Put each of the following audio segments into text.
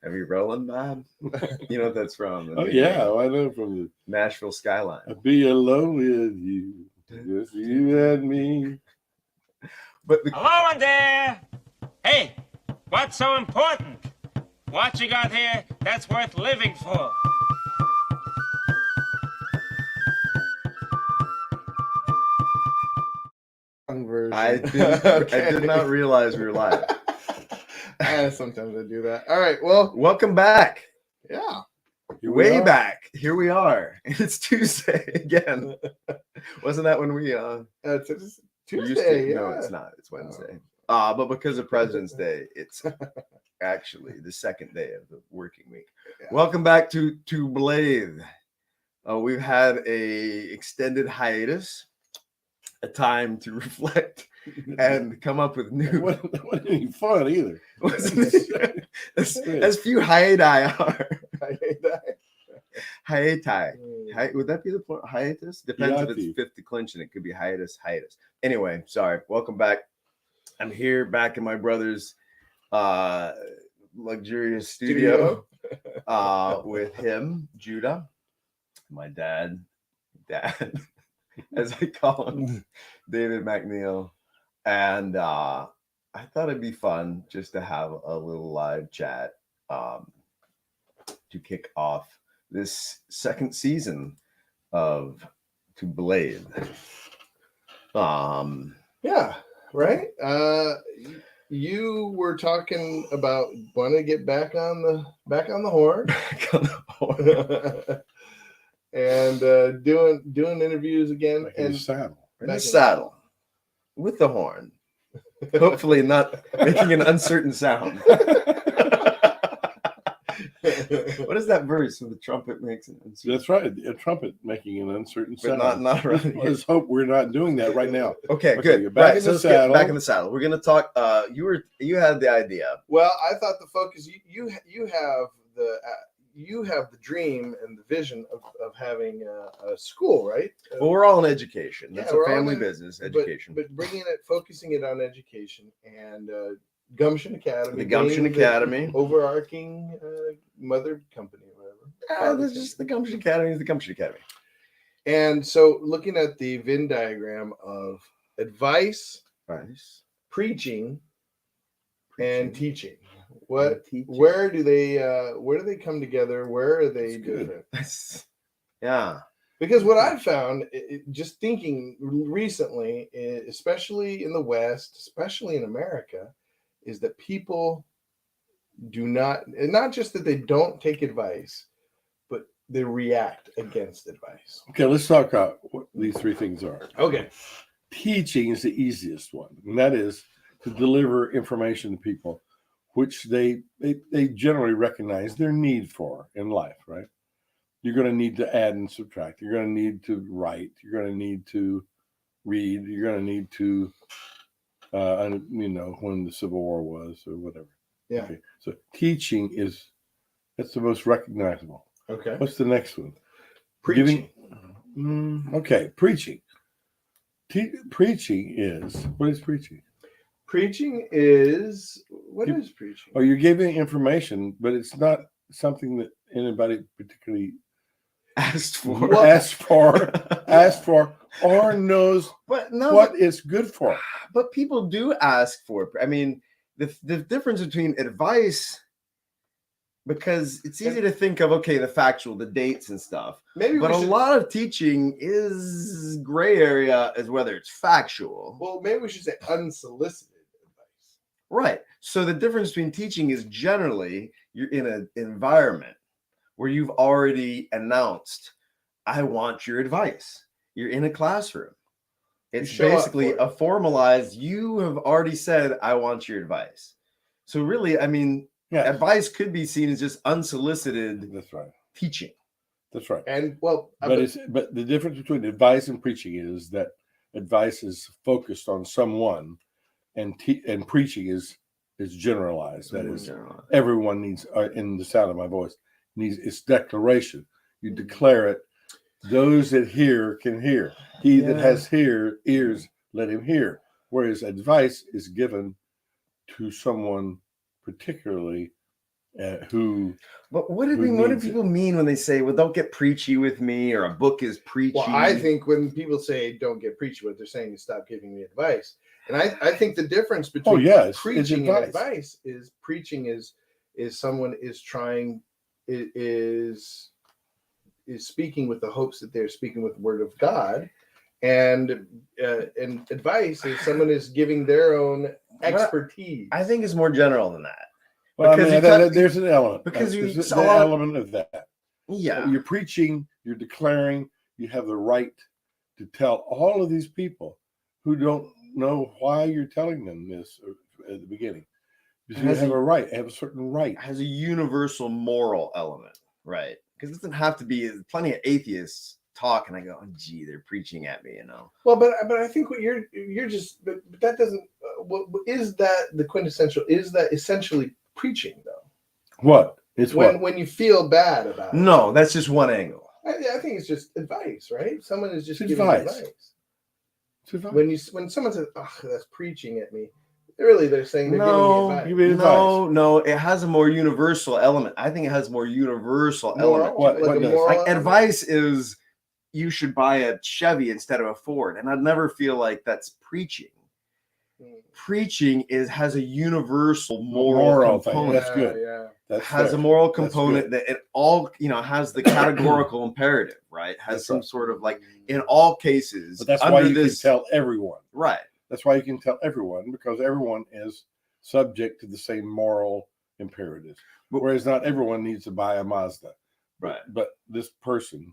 Have you rolling, Bob? You know what that's from? Oh yeah, I know from the Nashville skyline. I'll be alone with you, just you and me. But Hello in there! Hey, what's so important? What you got here that's worth living for? I did not realize we were live. Sometimes I do that. All right. Well, Welcome back. yeah. Way back. Here we are. It's Tuesday again. Wasn't that when we It's used Tuesday. to? Yeah. No, it's not. It's Wednesday. But because of President's Day, it's actually the second day of the working week. Yeah. Welcome back to Blathe. We've had a extended hiatus, a time to reflect and come up with new. It wasn't any fun either. as few hiati are. Hiati. Would that be the point? Hiatus? Depends if it's fifth declension. It could be hiatus. Anyway, sorry. Welcome back. I'm here back in my brother's luxurious studio with him, Judah, my dad, as I call him, David McNeil. And I thought it'd be fun just to have a little live chat to kick off this second season of To Blathe. Yeah. Right. You were talking about wanting to get back on the horn. And doing interviews again. In the saddle. In the saddle. With the horn. Hopefully not making an uncertain sound. What is that verse when the trumpet makes an uncertain? That's right. A trumpet making an uncertain sound. But not right. Let's hope we're not doing that right now. Okay, good. You're back in the saddle. Back in the saddle. We're gonna talk. You had the idea. Well, I thought the focus you have the dream and the vision of having a school, right? Well, we're all in education. That's Yeah, a family business, education. But focusing it on education and Gumption Academy. The Gumption Academy. Overarching mother company, whatever. That's just the Gumption Academy is the Gumption Academy. And so looking at the Venn diagram of advice, preaching, and teaching. Where do they come together? Where are they different? Yeah. Because what I've found, just thinking recently, especially in the West, especially in America, is that people do not just that they don't take advice, but they react against advice. Okay, let's talk about what these three things are. Okay. Teaching is the easiest one, and that is to deliver information to people which they generally recognize their need for in life, right? You're going to need to add and subtract. You're going to need to write. You're going to need to read. You're going to need to, when the Civil War was or whatever. Yeah. Okay. So teaching that's the most recognizable. Okay. What's the next one? Preaching. Okay. Preaching. Preaching is, what is preaching? Preaching is, what is preaching? Oh, you're giving information, but it's not something that anybody particularly asked for, or knows what it's good for. But people do ask for it. I mean, the difference between advice, because it's easy to think of, okay, the factual, the dates and stuff. But a lot of teaching is gray area as whether it's factual. Well, maybe we should say unsolicited advice. Right. So the difference between teaching is generally you're in an environment where you've already announced, I want your advice. You're in a classroom. It's basically a formalized, you have already said, I want your advice. So really, I mean, advice could be seen as just unsolicited teaching. That's right. And well, but the difference between advice and preaching is that advice is focused on someone, and preaching is generalized. That is, everyone needs, in the sound of my voice, needs its declaration. You declare it. Those that hear can hear. He that has ears, let him hear. Whereas advice is given to someone particularly who. But what do needs it? people mean when they say, "Well, don't get preachy with me," or a book is preachy? Well, I think when people say "don't get preachy," what they're saying is stop giving me advice. And I think the difference between it's preaching and advice. advice is preaching is someone is trying is speaking with the hopes that they're speaking with the word of God, and advice is someone is giving their own expertise. I think it's more general than that. Well, Because there's an element. because There's you an element of that. Yeah, You're preaching, you're declaring, you have the right to tell all of these people who don't know why you're telling them this at the beginning. Because you have a right, have a certain right. It has a universal moral element, right? Because it doesn't have to be. Plenty of atheists talk, and I go, "Oh, gee, they're preaching at me," Well, but I think what you're just, but that doesn't. What is that the quintessential? Is that essentially preaching though? What? It's when you feel bad about it. No, that's just one angle. I think it's just advice, right? Someone is just giving advice. When someone says, "Oh, that's preaching at me," really they're saying they're giving me advice. No, it has a more universal element. I think it has more universal element. Like advice is you should buy a Chevy instead of a Ford, and I'd never feel like that's preaching. Preaching has a universal moral component. That's good. That has a moral component that it all has the categorical imperative, right? Has some sort of like in all cases. But that's why you can tell everyone, right? That's why you can tell everyone, because everyone is subject to the same moral imperatives. Whereas not everyone needs to buy a Mazda, right? But this person,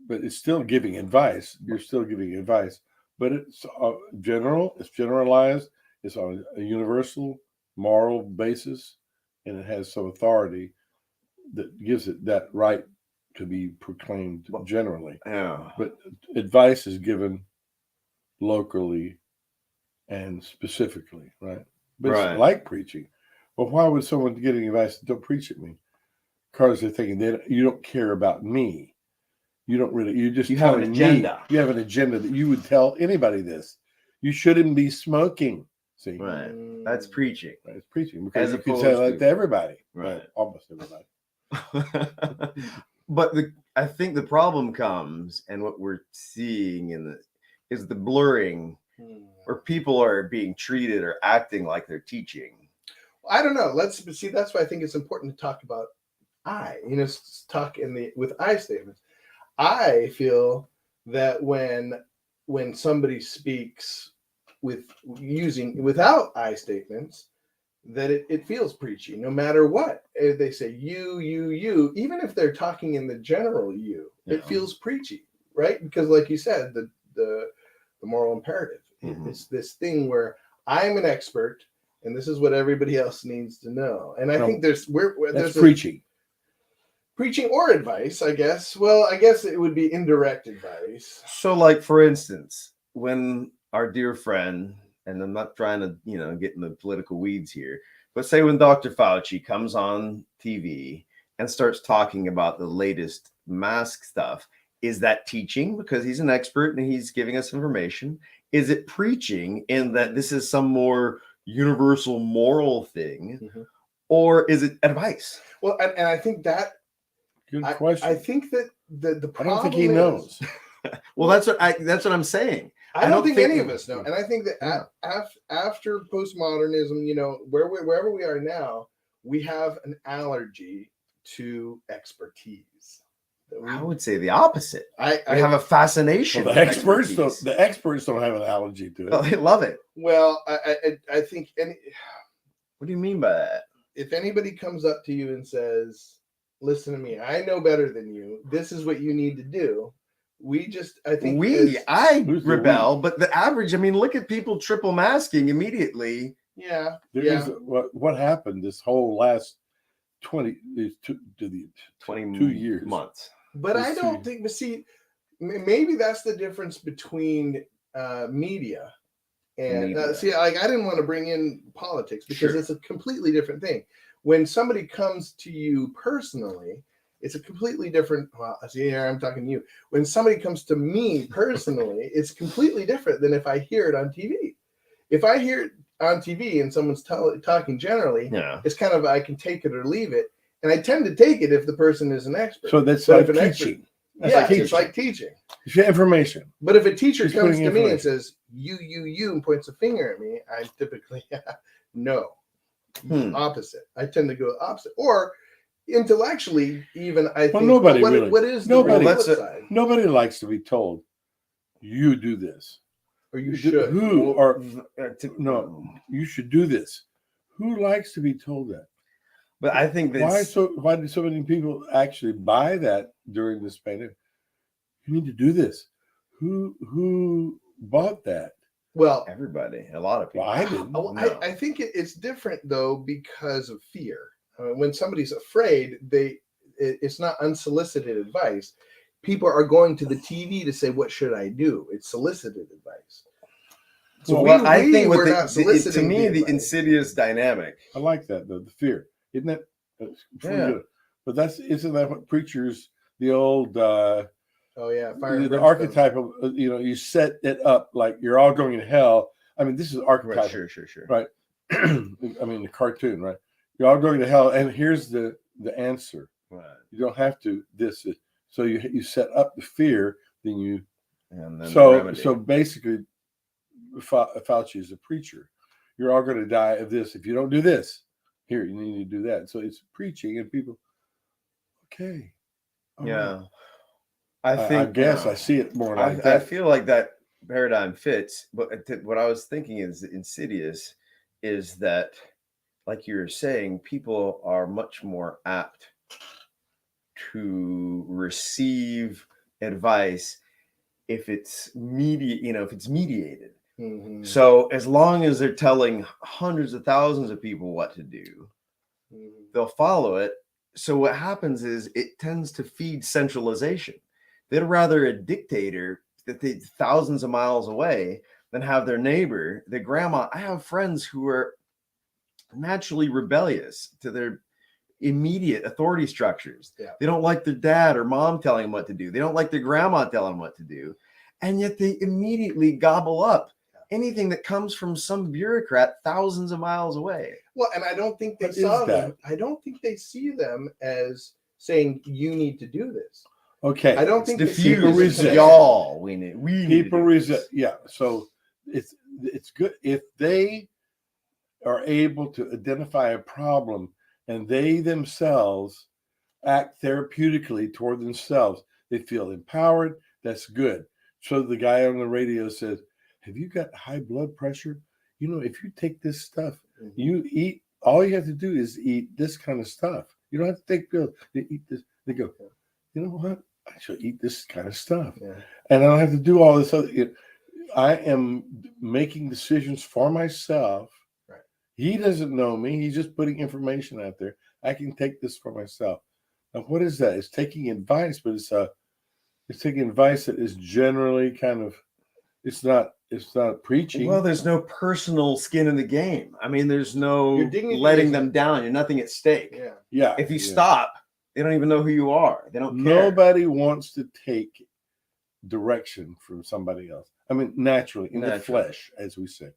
but it's still giving advice. You're still giving advice. But it's general, it's generalized, it's on a universal moral basis, and it has some authority that gives it that right to be proclaimed generally. Yeah. But advice is given locally and specifically, right? But it's like preaching. Well, why would someone getting advice don't preach at me? Because they're thinking you don't care about me. You don't really. You have an agenda. You have an agenda that you would tell anybody this. You shouldn't be smoking. See, right? That's preaching. Right, it's preaching because you can say that to everybody, right? Almost everybody. But I think the problem comes, and what we're seeing is the blurring, where people are being treated or acting like they're teaching. I don't know. Let's see. That's why I think it's important to talk about talk with I statements. I feel that when somebody speaks without I statements, that it feels preachy, no matter what. If they say you, even if they're talking in the general it feels preachy, right? Because like you said, the moral imperative. It's this thing where I'm an expert and this is what everybody else needs to know. And I think there's preaching. Preaching or advice, I guess. Well, I guess it would be indirect advice. So, like, for instance, when our dear friend, and I'm not trying to, get in the political weeds here, but say when Dr. Fauci comes on TV and starts talking about the latest mask stuff, is that teaching because he's an expert and he's giving us information? Is it preaching in that this is some more universal moral thing, or is it advice? Well, and I think that good question. I think that the problem I don't think he knows. Well, that's what I'm saying. I don't think any of us know, and I think that after postmodernism, wherever we are now, we have an allergy to expertise. I would say the opposite. I have a fascination. Well, the experts don't have an allergy to it. Oh, they love it. Well, I think what do you mean by that? If anybody comes up to you and says, "Listen to me, I know better than you. This is what you need to do." I rebel, but the average. I mean, look at people triple masking immediately. Yeah. What happened this whole last 20 years months? But I don't think. But see, maybe that's the difference between media and see. Like, I didn't want to bring in politics because it's a completely different thing. When somebody comes to you personally, it's a completely different. Well, see, here I'm talking to you. When somebody comes to me personally, it's completely different than if I hear it on TV. If I hear on TV and someone's talking generally, Yeah. it's kind of I can take it or leave it, and I tend to take it if the person is an expert. So that's But like if an expert- teaching. That's yeah, like teaching. it's like teaching. It's information. But if a teacher He's comes putting to me and information. says you and points a finger at me, I typically no. Opposite. I tend to go opposite. Or intellectually, even I think. Nobody what, really. what is Nobody. the flip side? Nobody likes to be told, "You do this," Or you should. Who or no? You should do this. Who likes to be told that? But I think that's Why do so many people actually buy that during this pandemic? You need to do this. Who bought that? Well, everybody, a lot of people. Well, I didn't. Oh, No. I think it's different though because of fear. When somebody's afraid, it's not unsolicited advice. People are going to the TV to say, "What should I do?" It's solicited advice. So Well, I think we're with not soliciting to me the advice. insidious dynamic. I like that though. The fear, isn't that? Pretty Yeah. good. But isn't that what preachers? The old Oh yeah, fire and the brimstone. archetype of you set it up like you're all going to hell. I mean, this is archetypal. Right, sure. Right. I mean, the cartoon, right? You're all going to hell, and here's the answer. Right. You don't have to. So you set up the fear, then you. And then the So remedy. basically, Fauci is a preacher. You're all going to die of this if you don't do this. Here, you need to do that. So it's preaching, and people. Okay. all yeah. right. I guess I see it more like I that. feel like that paradigm fits, but what I was thinking is insidious is that, like you were saying, people are much more apt to receive advice if it's mediated. Mhm. So as long as they're telling hundreds of thousands of people what to do, Mhm. they'll follow it. So what happens is it tends to feed centralization. They'd rather a dictator that they thousands of miles away than have their neighbor, their grandma. I have friends who are naturally rebellious to their immediate authority structures. Yeah. They don't like their dad or mom telling them what to do. They don't like their grandma telling them what to do. And yet they immediately gobble up anything that comes from some bureaucrat thousands of miles away. Well, and I don't think they What saw is them. that? I don't think they see them as saying you need to do this. Okay. I don't It's think they see diffused. people it as resist. Y'all, we need People to do this. resist. Yeah. So it's good if they are able to identify a problem and they themselves act therapeutically toward themselves. They feel empowered. That's good. So the guy on the radio says, "Have you got high blood pressure? You know, if you take this stuff, you eat. All you have to do is eat this kind of stuff. You don't have to take pills. You eat this." They go, "You know what? I should eat this kind of stuff, Yeah. and I don't have to do all this other." I am making decisions for myself. Right. He doesn't know me. He's just putting information out there. I can take this for myself. Now, what is that? It's taking advice, but it's taking advice that is generally kind of. It's not preaching. Well, there's no personal skin in the game. I mean, there's no Your dignity letting isn't- them down. You're nothing at stake. Yeah. Yeah. If you yeah. stop, they don't even know who you are. They don't care. Nobody wants to take direction from somebody else. I mean, naturally, in the Naturally. flesh, as we say.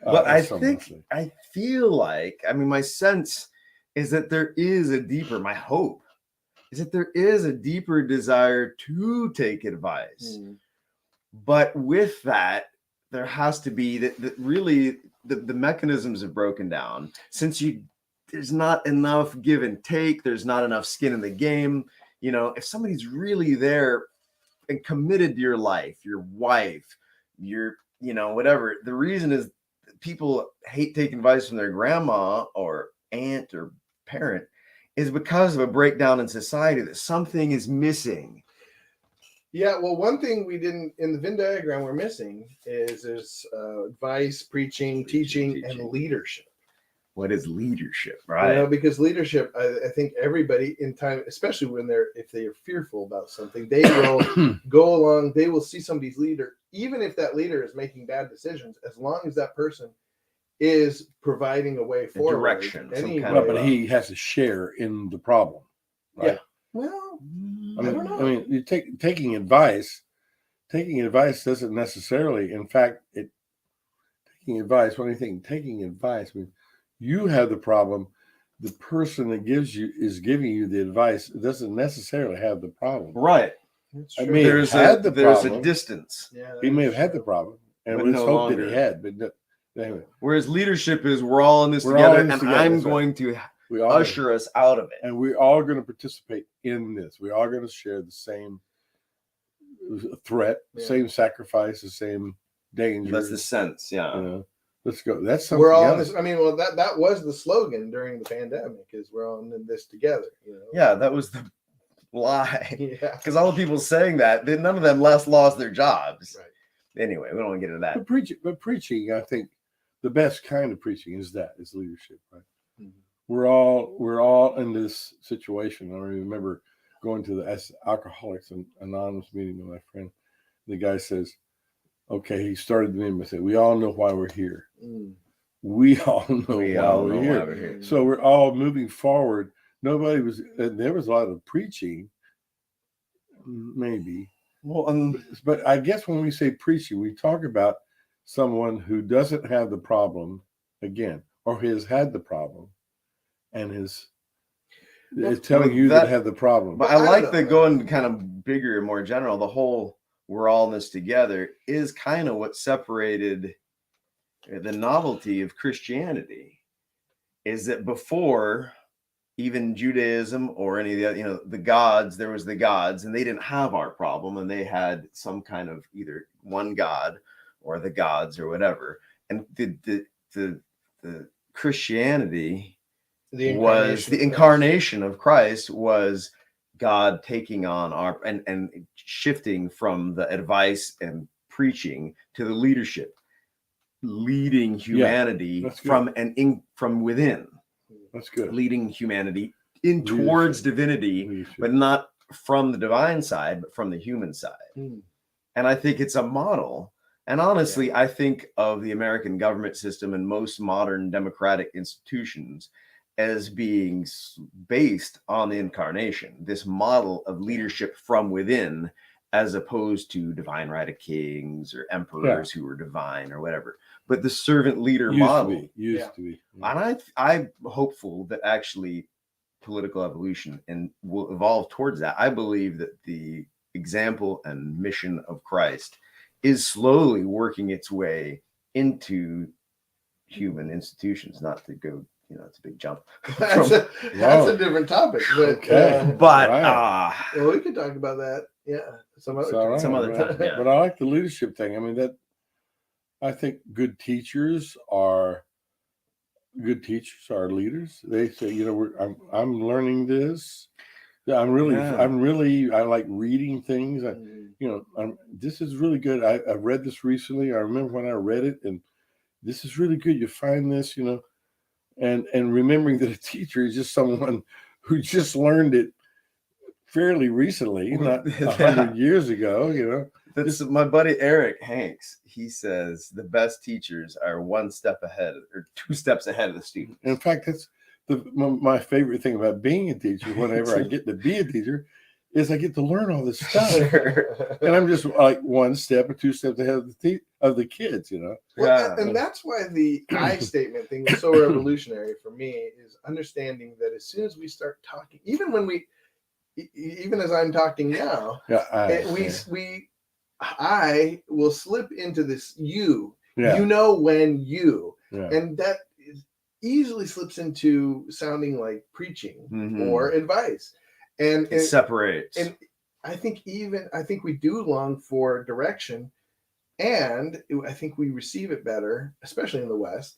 But I as some would think, say. I feel like, I mean, my sense is that there is a deeper, my hope is that there is a deeper desire to take advice. Mhm. But with that, there has to be that really the mechanisms have broken down since there's not enough give and take. There's not enough skin in the game. You know, if somebody's really there and committed to your life, your wife, whatever, the reason is people hate taking advice from their grandma or aunt or parent is because of a breakdown in society, that something is missing. Yeah, well, one thing we didn't in the Venn diagram we're missing is there's advice, preaching, teaching, and leadership. What is leadership, You right? know, because leadership, I think everybody in time, especially if they are fearful about something, they will go along. They will see somebody's leader, even if that leader is making bad decisions, as long as that person is providing a way forward. direction, some Anyway. kind Well, but he has to share in the problem. Right? Yeah. Well, I don't know. mean, you taking advice doesn't necessarily, in fact, taking taking advice, when I think taking advice means you have the problem. The person that is giving you the advice doesn't necessarily have the problem. Right. I may There's have had the there's problem. a distance. Yeah, He may have had the problem, and But let's no hope that he longer. had. But no, anyway, Whereas leadership is we're all in this We're all together, in this and together, I'm that's right. going to we all usher us out of it. and we're all going to participate in this. We're all going to share the same threat, Yeah. same sacrifice, the same danger. That's the sense, yeah. You know, let's go. That's something We're all in else. this. I mean, well, that was the slogan during the pandemic: is we're all in this together. You know? Yeah, that was the lie. Yeah. Because all the people saying that, none of them lost their jobs. Right. Anyway, we don't want to get into that. But preaching, I think, the best kind of preaching is leadership, right? Mhm. We're all in this situation. I remember going to the Alcoholics Anonymous meeting with my friend. The guy says, "Okay," he started the meeting by saying, "We all know why we're here. Mm. We all know We why all we're know here." why we're here. So we're all moving forward. Nobody was. There was a lot of preaching, maybe. Well, But I guess when we say preaching, we talk about someone who doesn't have the problem again, or has had the problem, and is telling you that have the problem. But Well, I I like don't the know. going kind of bigger and more general. The whole we're all in this together is kind of what separated the novelty of Christianity. Is that before even Judaism or any of the other, the gods, there was the gods, and they didn't have our problem, and they had some kind of either one god or the gods or whatever. And the Christianity was the incarnation of Christ, was God taking on our and shifting from the advice and preaching to the leadership, leading humanity from within. That's good. Leading humanity in towards divinity, but not from the divine side, but from the human side. Mm. And I think it's a model. And honestly, I think of the American government system and most modern democratic institutions as being based on the incarnation, this model of leadership from within, as opposed to divine right of kings or emperors who were divine or whatever. But the servant leader model used to be. And I'm hopeful that actually political evolution and will evolve towards that. I believe that the example and mission of Christ is slowly working its way into human institutions. Not to go, it's a big jump. That's a different topic. But Well, we could talk about that. Yeah, some other time. Yeah. But I like the leadership thing. I mean, I think good teachers are leaders. They say, I'm learning this. I like reading things. This is really good. I read this recently. I remember when I read it, and this is really good. You find this, and remembering that a teacher is just someone who just learned it fairly recently, not 100 years ago, That's my buddy Eric Hanks. He says the best teachers are one step ahead or two steps ahead of the student. In fact, that's my favorite thing about being a teacher. Whenever I get to be a teacher, is I get to learn all this stuff, and I'm just like one step or two steps ahead of the kids, Well, and that's why the I statement thing is so revolutionary for me. Is understanding that as soon as we start talking, even as I'm talking now, I will slip into this when and that easily slips into sounding like preaching or advice, and it separates. And I think we do long for direction, and I think we receive it better, especially in the West,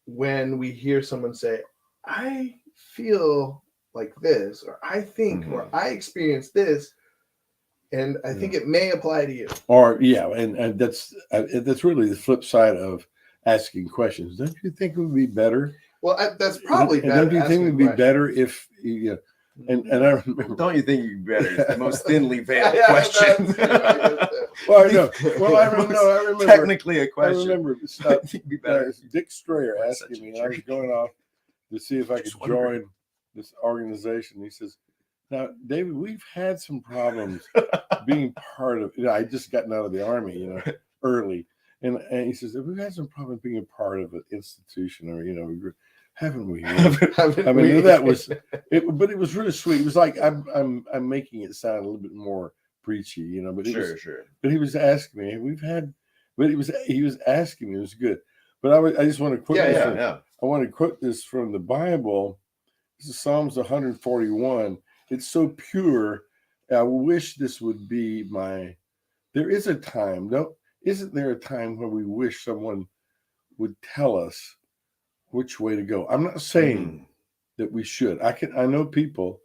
when we hear someone say, "I feel like this," or "I think," or "I experienced this." And I think it may apply to you. Or and that's really the flip side of asking questions. Don't you think it would be better? Well, that's probably better. Don't you think it would be better if And I remember. Don't you think you'd be better? It's the most thinly veiled question. Well, I know. Well, I remember. Technically a question. I remember Dick Strayer asking me, and I was going off to see if I could join this organization. He says, "Now, David, we've had some problems being part of. I just gotten out of the Army, early, And he says, "We've had some problem being a part of an institution, or haven't we?" I mean, that was it, but it was really sweet. It was like I'm making it sound a little bit more preachy, but Sure. But he was asking me, but he was asking me, it was good. But I just want to quote Yeah. I want to quote this from the Bible. This is Psalms 141. It's so pure. I wish this would be my. There is a time, isn't there a time when we wish someone would tell us which way to go? I'm not saying that we should. I know people.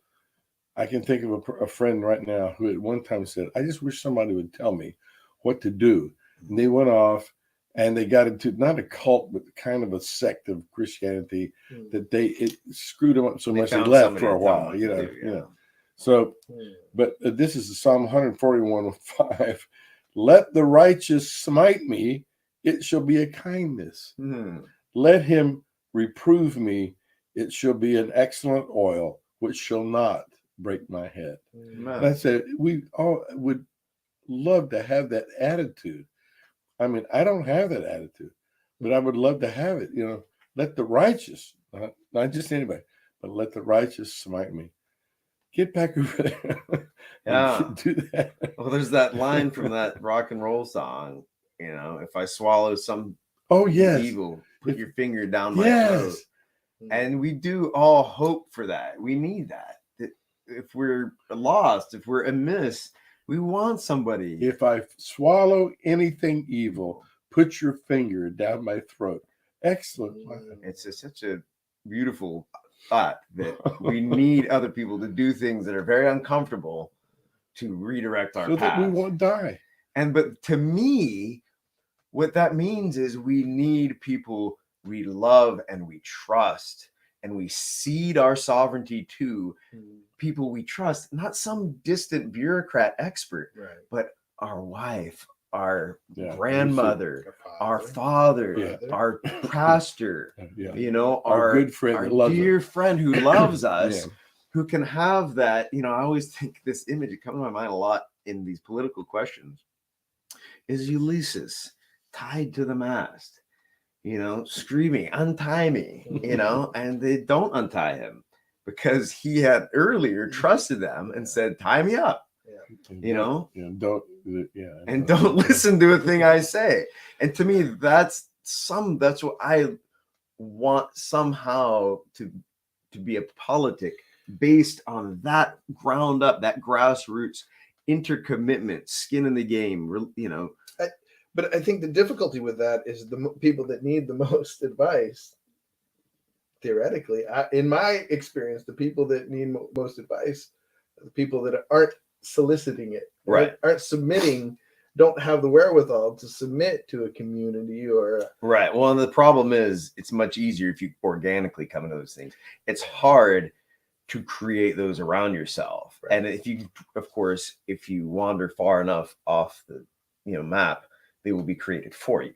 I can think of a friend right now who at one time said, "I just wish somebody would tell me what to do." And they went off and they got into not a cult, but kind of a sect of Christianity that it screwed them up so much they left for a while. So, but this is Psalm 141:5. Let the righteous smite me, it shall be a kindness. Let him reprove me, it shall be an excellent oil, which shall not break my head. I said, we all would love to have that attitude. I mean, I don't have that attitude, but I would love to have it. Let the righteous, not just anybody, but let the righteous smite me. Get back over there. Do that. Well, there's that line from that rock and roll song. If I swallow some evil, put your finger down my throat. And we do all hope for that. We need that. If we're lost, if we're amiss, we want somebody. If I swallow anything evil, put your finger down my throat. Excellent. It's such a beautiful thought that we need other people to do things that are very uncomfortable to redirect our path. So that we won't die. But to me, what that means is we need people we love and we trust, and we cede our sovereignty to people we trust, not some distant bureaucrat expert, but our wife, our grandmother, our father, our pastor, our good friend, our dear friend who loves us, who can have that. I always think this image, it comes to my mind a lot in these political questions, is Ulysses tied to the mast, screaming, "Untie me," and they don't untie him because he had earlier trusted them and said, "Tie me up." Don't listen to a thing I say. And to me, that's what I want somehow to be a politic based on that ground up, that grassroots intercommitment, skin in the game. But I think the difficulty with that is the people that need the most advice. Theoretically, in my experience, the people that need most advice are the people that aren't soliciting it, aren't submitting, don't have the wherewithal to submit to a community or right. Well, and the problem is it's much easier if you organically come into those things. It's hard to create those around yourself, and if you wander far enough off the map, they will be created for you.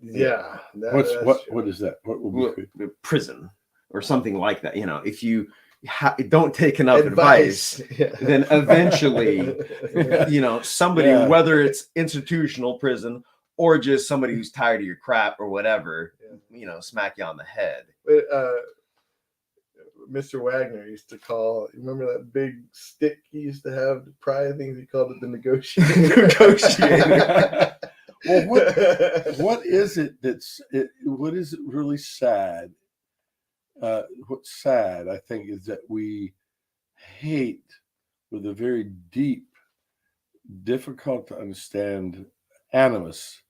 What is that? What will be prison or something like that? If you don't take enough advice, then eventually, somebody, whether it's institutional prison or just somebody who's tired of your crap or whatever, smack you on the head. Mr. Wagner used to call, remember that big stick he used to have to pry things? He called it the negotiator. Well, what is it what is it really sad? What's sad, I think, is that we hate with a very deep, difficult to understand animus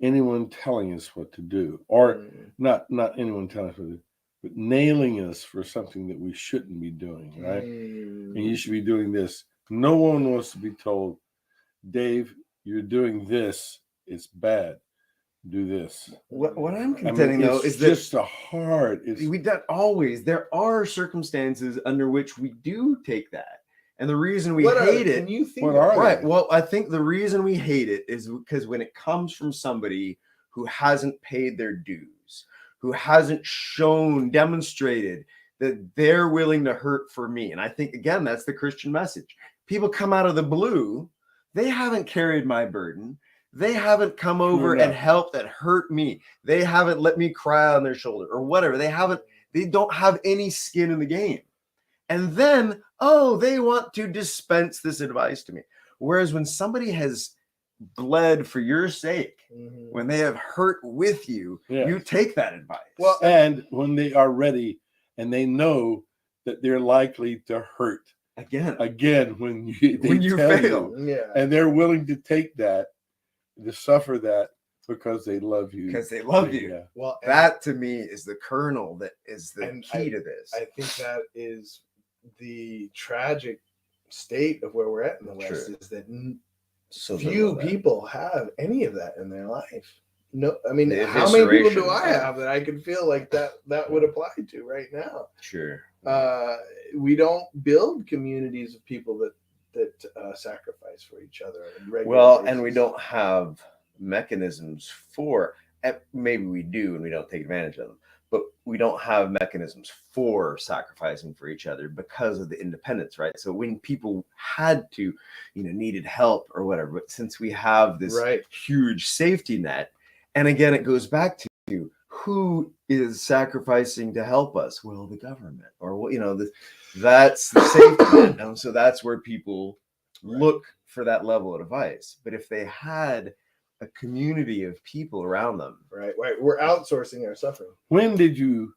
anyone telling us what to do, or not anyone telling us what to do, but nailing us for something that we shouldn't be doing, right? And you should be doing this. No one wants to be told, Dave, you're doing this. It's bad. Do this. What I'm contending though is that just a hard. There are circumstances under which we do take that, and the reason we hate it. Can you think right? Well, I think the reason we hate it is because when it comes from somebody who hasn't paid their dues, who hasn't demonstrated that they're willing to hurt for me, and I think again that's the Christian message. People come out of the blue. They haven't carried my burden. They haven't come over and helped and hurt me. They haven't let me cry on their shoulder or whatever. They don't have any skin in the game. And then, they want to dispense this advice to me. Whereas when somebody has bled for your sake, when they have hurt with you, you take that advice. Well, and when they are ready and they know that they're likely to hurt again when you fail, and they're willing to take that, to suffer that because they love you. Because they love you. Yeah. Well, that to me is the kernel that is the key to this. I think that is the tragic state of where we're at in the West, is that few people have any of that in their life. No, I mean, how many people do I have that I could feel like that would apply to right now? Sure. We don't build communities of people that sacrifice for each other. And we don't have mechanisms for. Maybe we do, and we don't take advantage of them. But we don't have mechanisms for sacrificing for each other because of the independence, right? So when people had to, needed help or whatever, but since we have this huge safety net, and again, it goes back to who is sacrificing to help us? Well, the government, or that's the safety net, and so that's where people look for that level of advice. But if they had a community of people around them, right, we're outsourcing our suffering. When did you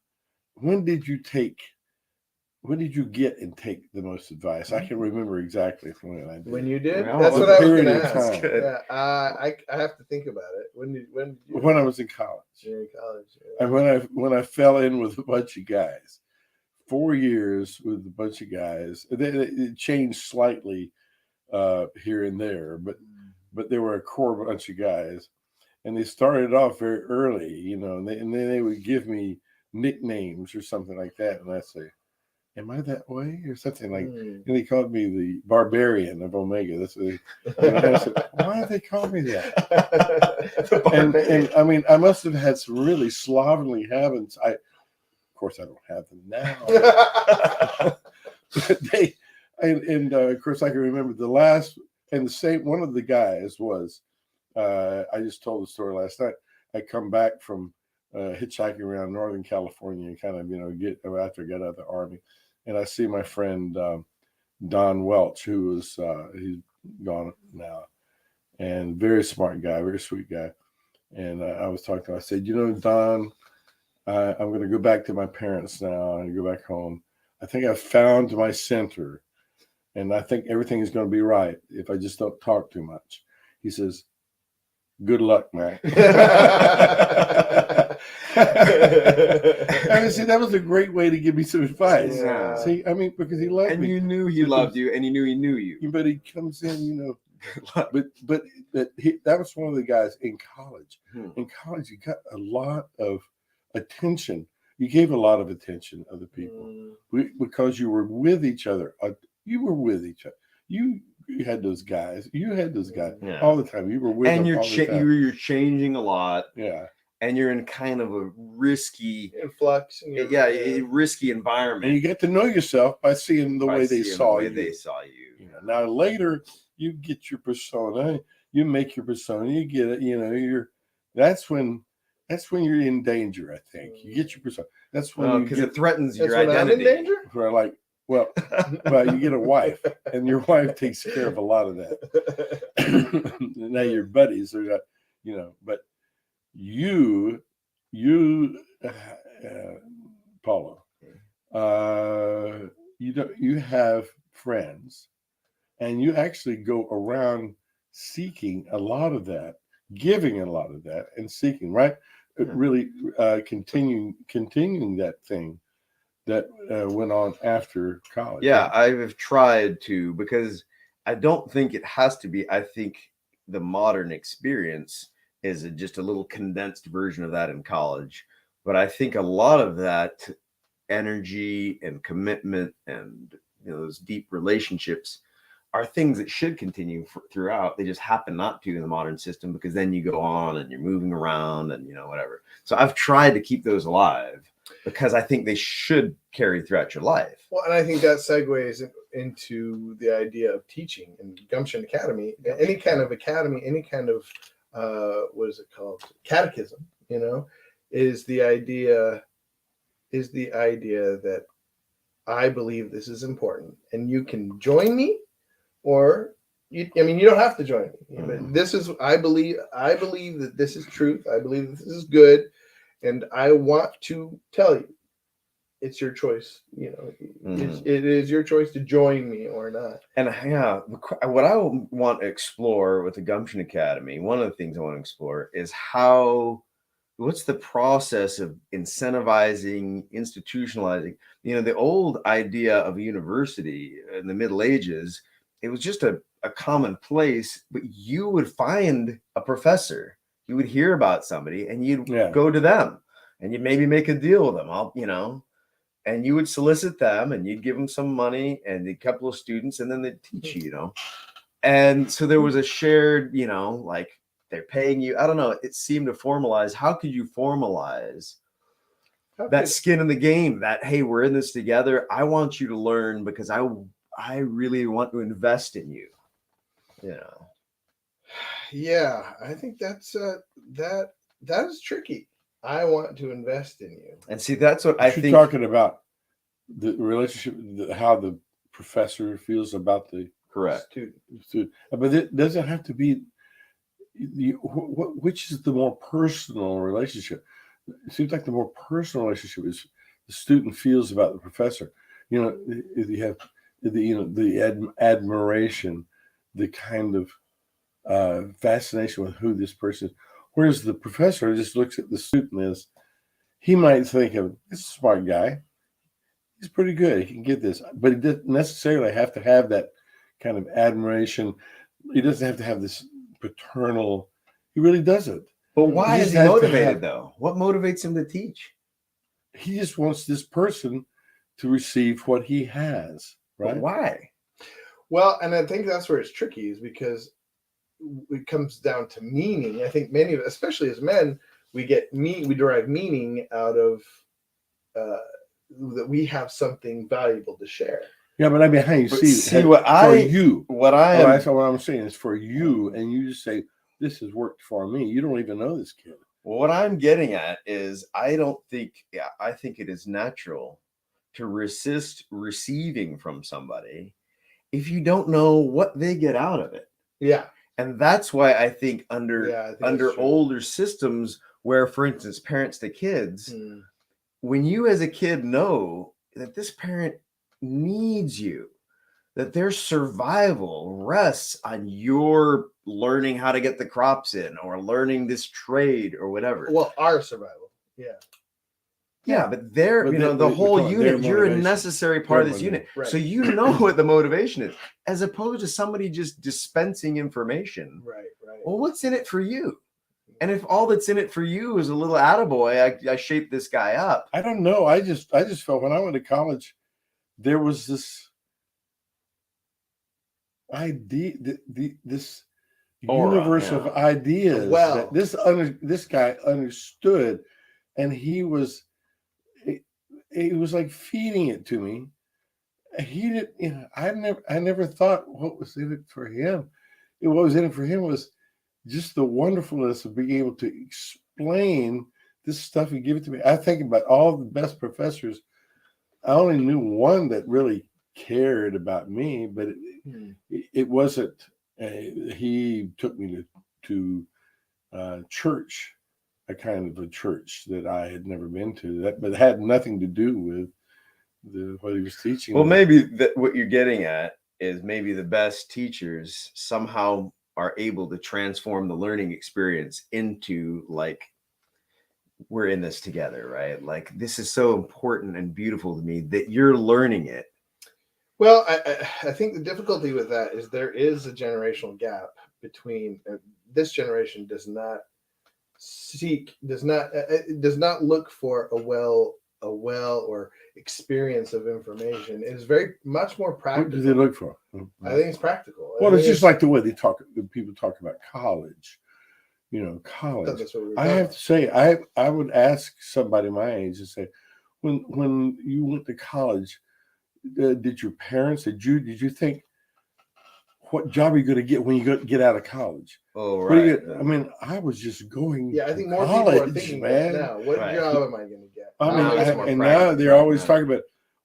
get and take the most advice? I can remember exactly when I did. When you did? That's what I was going to ask. Yeah, I have to think about it. When I was in college. You're in college. Yeah. And when I fell in with a bunch of guys, 4 years with a bunch of guys. It changed slightly here and there, but they were a core bunch of guys, and they started off very early, and then they would give me nicknames or something like that, and I'd say, "Am I that way?" or something like. And they called me the Barbarian of Omega. That's what I said, "Why do they call me that?" and I mean, I must have had some really slovenly habits. Of course, I don't have them now. But they, and of course, I can remember the last. And the same, one of the guys was, I just told the story last night. I come back from hitchhiking around Northern California and kind of, after I got out of the Army. And I see my friend Don Welch, who was, he's gone now, and very smart guy, very sweet guy. And I was talking to him. I said, Don, I'm going to go back to my parents now and go back home. I think I found my center. And I think everything is going to be right if I just don't talk too much. He says, "Good luck, man." I mean, see, that was a great way to give me some advice. Yeah. See, I mean, because he loved me. And you knew he loved you, and you knew he knew you. But he comes in, but that was one of the guys in college. In college, you got a lot of attention. You gave a lot of attention to other people because you were with each other. You were with each other. You had those guys. You had those guys all the time. You were with them all the time. You're changing a lot. Yeah. And you're in kind of a risky influx. Risky environment. And you get to know yourself by seeing the way they saw you. They saw you. Now later, you get your persona. You make your persona. You get it. That's when you're in danger. I think you get your persona. That's when because it threatens your identity. I'm in danger. For like. Well, you get a wife, and your wife takes care of a lot of that. Now your buddies are not, but you, Paula, you have friends, and you actually go around seeking a lot of that, giving a lot of that, and seeking, right? Really continuing that thing that went on after college. Yeah, right? I've tried to, because I don't think it has to be. I think the modern experience is just a little condensed version of that in college. But I think a lot of that energy and commitment and those deep relationships are things that should continue throughout. They just happen not to in the modern system, because then you go on and you're moving around and whatever. So I've tried to keep those alive, because I think they should carry throughout your life. Well, and I think that segues into the idea of teaching and Gumption Academy. Any kind of academy, any kind of what is it called? Catechism, is the idea that I believe this is important, and you can join me, or you don't have to join me. But this is I believe that this is truth. I believe that this is good, and I want to tell you, it's your choice. It is your choice to join me or not. And what I want to explore with the Gumption Academy, one of the things I want to explore is what's the process of incentivizing, institutionalizing? The old idea of a university in the Middle Ages, it was just a common place, but you would find a professor, you would hear about somebody, and you'd go to them, and you'd maybe make a deal with them, and you would solicit them, and you'd give them some money and a couple of students, and then they'd teach you, And so there was a shared, like, they're paying you. I don't know. It seemed to formalize. How could you formalize that skin in the game? That, hey, we're in this together. I want you to learn because I really want to invest in you. Yeah, I think that's that is tricky. I want to invest in you. And see, that's what I think. You're talking about the relationship, how the professor feels about the student. But it doesn't have to be. Which is the more personal relationship? It seems like the more personal relationship is the student feels about the professor. You have the admiration, the kind of fascination with who this person is. Whereas the professor just looks at the student as he might think of, this is a smart guy. He's pretty good. He can get this, but he doesn't necessarily have to have that kind of admiration. He doesn't have to have this paternal. He really doesn't. But why is he motivated though? What motivates him to teach? He just wants this person to receive what he has, right? But why? Well, and I think that's where it's tricky, is because it comes down to meaning. I think many of us, especially as men, we derive meaning out of that we have something valuable to share. Yeah, but I mean, how you see what I'm saying is for you, and you just say, this has worked for me. You don't even know this kid. What I'm getting at is I think it is natural to resist receiving from somebody if you don't know what they get out of it. Yeah. And that's why I think under older systems where, for instance, parents to kids, when you as a kid know that this parent needs you, that their survival rests on your learning how to get the crops in or learning this trade or whatever. Well, our survival. Yeah. Yeah, but the whole unit, you're a necessary part of this unit. Right. So you know what the motivation is, as opposed to somebody just dispensing information. Right. Well, what's in it for you? And if all that's in it for you is a little attaboy, I shaped this guy up. I don't know. I just felt when I went to college, there was this idea, this universe of ideas that this guy understood, and he was like feeding it to me. He didn't, I never thought what was in it for him. What was in it for him was just the wonderfulness of being able to explain this stuff and give it to me. I think about all the best professors. I only knew one that really cared about me, but it wasn't. He took me to church, a kind of a church that I had never been to. But it had nothing to do with what he was teaching. Well, maybe what you're getting at is maybe the best teachers somehow are able to transform the learning experience into, like, we're in this together, right? Like, this is so important and beautiful to me that you're learning it. Well, I think the difficulty with that is there is a generational gap between this generation does not look for a well or experience of information. It is very much more practical. What do they look for? I think it's practical. Well, it's just like the way people talk about college. College. That's what I have to say, I would ask somebody my age and say, when you went to college, did your parents, did you think, what job are you going to get when you get out of college? Oh, What are right. you, I mean, I was just going. Yeah, I to think more college, people are thinking man. that now. What Right. job am I going to get? I Now mean, it's more and now practical, they're always right. talking about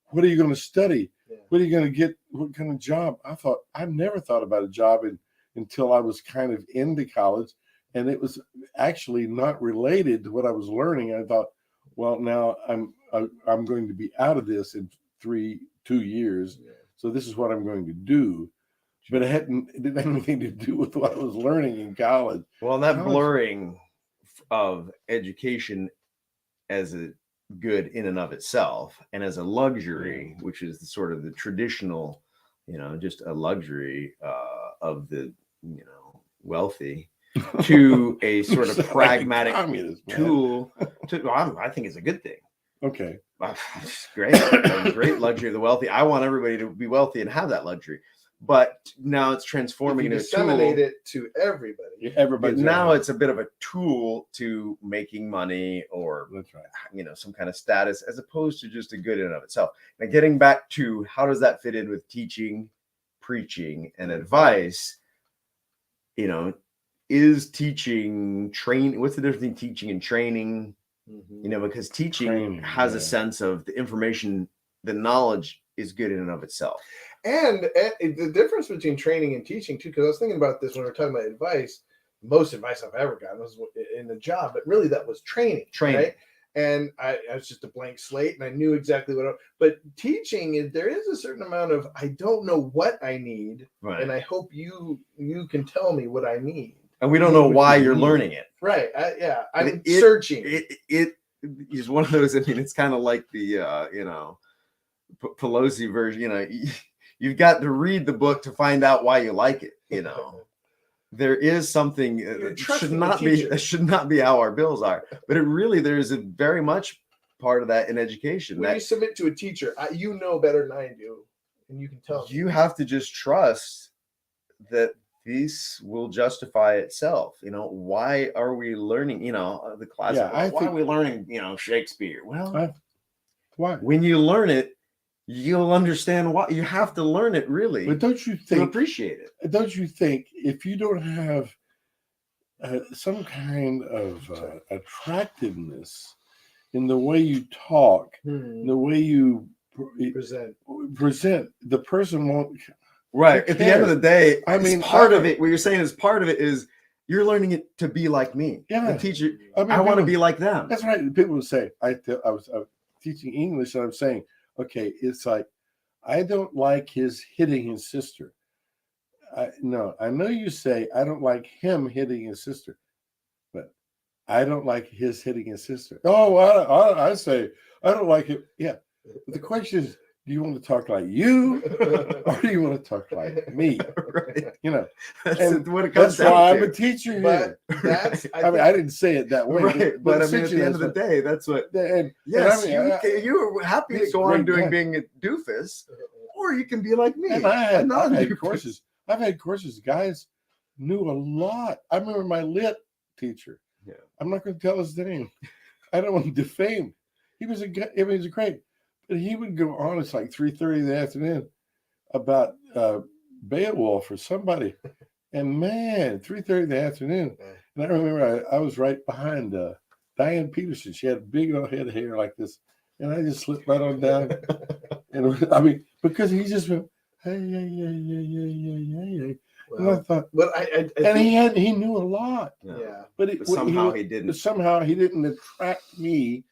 what are you going to study? Yeah. What are you going to get? What kind of job? I never thought about a job until I was kind of into college, and it was actually not related to what I was learning. I thought, well, now I'm going to be out of this in 2 years, Yeah. so this is what I'm going to do. But it didn't have anything to do with what I was learning in college. Well, that College- blurring of education as a good in and of itself, and as a luxury, which is the sort of the traditional, just a luxury of the, wealthy, to a sort of Like a pragmatic communist, man. tool. I think it's a good thing. Okay. It's great. A great luxury of the wealthy. I want everybody to be wealthy and have that luxury. But now it's transforming If you into a tool. disseminate it to everybody. Everybody's Now it's a bit of a tool to making money or That's right. some kind of status, as opposed to just a good in and of itself. Now, getting back to how does that fit in with teaching, preaching, and advice? Is teaching training? What's the difference between teaching and training? Because teaching Training, has yeah. a sense of the information, the knowledge is good in and of itself. And the difference between training and teaching too, because I was thinking about this when we were talking about advice. Most advice I've ever gotten was in the job, but really that was training. Right? And I was just a blank slate, and I knew exactly but teaching, there is a certain amount of I don't know what I need, Right. and I hope you can tell me what I need. And we don't know why you're learning it. Right. I'm searching. It is one of those. I mean, it's kind of like the Pelosi version. You've got to read the book to find out why you like it. There is something that should not be how our bills are, but there is a very much part of that in education. When you submit to a teacher, you know better than I do, and you can tell. You have to just trust that this will justify itself. Why are we learning? The class. Why are we learning? Shakespeare. Well, why? When you learn it, you'll understand why. You have to learn it, really. But don't you to think? Appreciate it. Don't you think if you don't have some kind of attractiveness in the way you talk, in the way you present, the person won't. Right. At the end of the day, I mean, part of it, what you're saying is part of it is you're learning it to be like me. Yeah. The teacher, I want to be like them. That's right. People would say, I was teaching English, and I'm saying, okay, it's like, I don't like his hitting his sister. No, I know you say, I don't like him hitting his sister, but I don't like his hitting his sister. Oh, I say, I don't like it. Yeah. But the question is, do you want to talk like you, or do you want to talk like me? Right. That's what it comes down to. I'm a teacher here. But I mean, I didn't say it that way, right? But I mean, at the end of the day, that's what. Yes, you were happy to go on being a doofus, or you can be like me. And I've had courses. I've had courses. Guys knew a lot. I remember my lit teacher. Yeah. I'm not going to tell his name. I don't want to defame. He was great. But he would go on. It's like 3:30 in the afternoon about Beowulf or somebody, and man, 3:30 in the afternoon. And I remember I was right behind Diane Peterson. She had big old head of hair like this, and I just slipped right on down. And I mean, because he just went, hey. Well, and I thought, but he knew a lot. Yeah, but somehow he didn't. But somehow he didn't attract me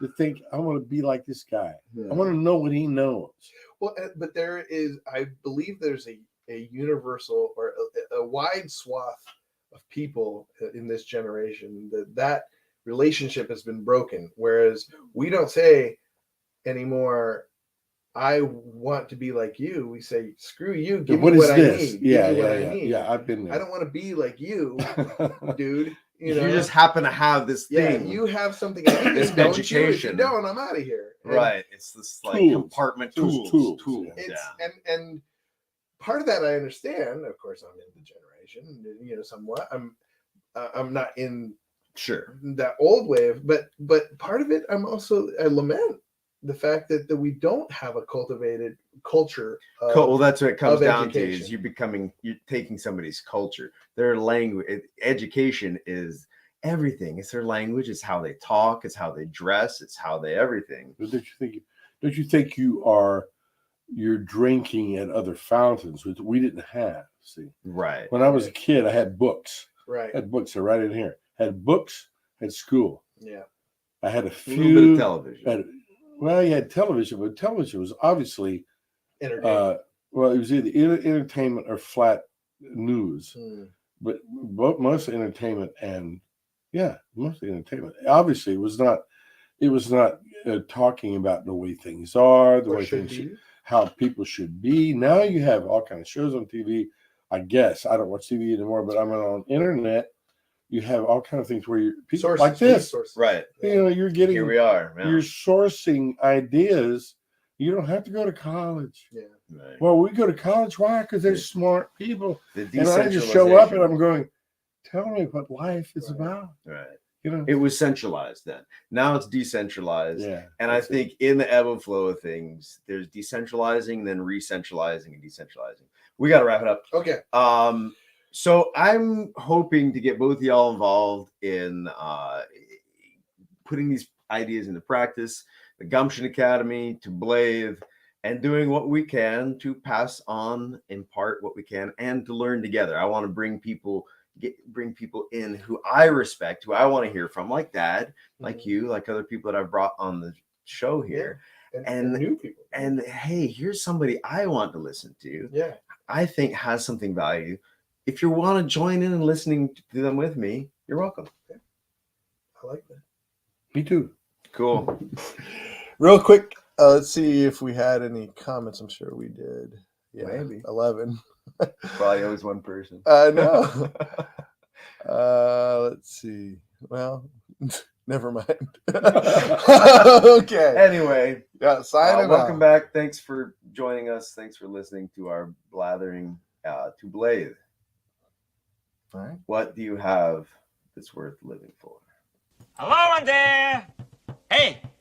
to think I want to be like this guy. Yeah. I want to know what he knows. Well, but I believe there's a universal or a wide swath of people in this generation that relationship has been broken. Whereas we don't say anymore, I want to be like you. We say, screw you, give me what I need. Yeah, I've been there. I don't want to be like you, dude. You just happen to have this thing. Yeah, you have something. This education. If you don't, I'm out of here. Right. It's this like compartment tools. Yeah. And part of that I understand. Of course, I'm in the generation, somewhat. I'm not in that old wave, but part of it I lament the fact that we don't have a cultivated culture. Well, that's what it comes of down to, education. is you're taking somebody's culture, their language. Education is everything. It's their language. It's how they talk. It's how they dress. It's how they everything. But don't you think you're drinking at other fountains, which we didn't have? See, Right. when I was a kid, I had books. Right. I had books. They're right in here. Had books. Had school. Yeah. I had a A few. little bit of television. Well, you had television, but television was obviously Entertainment. well, it was either entertainment or flat news, but mostly entertainment, and mostly entertainment. Obviously, it was not talking about the way things are, the way things how people should be. Now you have all kinds of shows on TV. I guess I don't watch TV anymore, but I'm on internet. You have all kinds of things where people Sources, like this, right? You're getting. Here we are. You're sourcing ideas. You don't have to go to college. Yeah. Right. Well, we go to college. Why? Because they're smart people. And I just show up and I'm going, tell me what life is about. Right. It was centralized then. Now it's decentralized. Yeah. And I think in the ebb and flow of things, there's decentralizing, then re-centralizing and decentralizing. We got to wrap it up. Okay. So I'm hoping to get both of y'all involved in putting these ideas into practice. The Gumption Academy, to Blathe, and doing what we can to pass on, impart what we can, and to learn together. I want to bring people in who I respect, who I want to hear from, like Dad, like you, like other people that I've brought on the show here, and new people. And hey, here's somebody I want to listen to. Yeah, I think has something value. If you want to join in and listening to them with me, you're welcome. Okay. I like that. Me too. Cool. Real quick, let's see if we had any comments. I'm sure we did. Yeah, Maybe 11. Probably always one person. No. Let's see. Well, never mind. Okay. Anyway, signing welcome off. back. Thanks for joining us. Thanks for listening to our blathering to Blathe. All right. What do you have that's worth living for? Hello in there. Hey,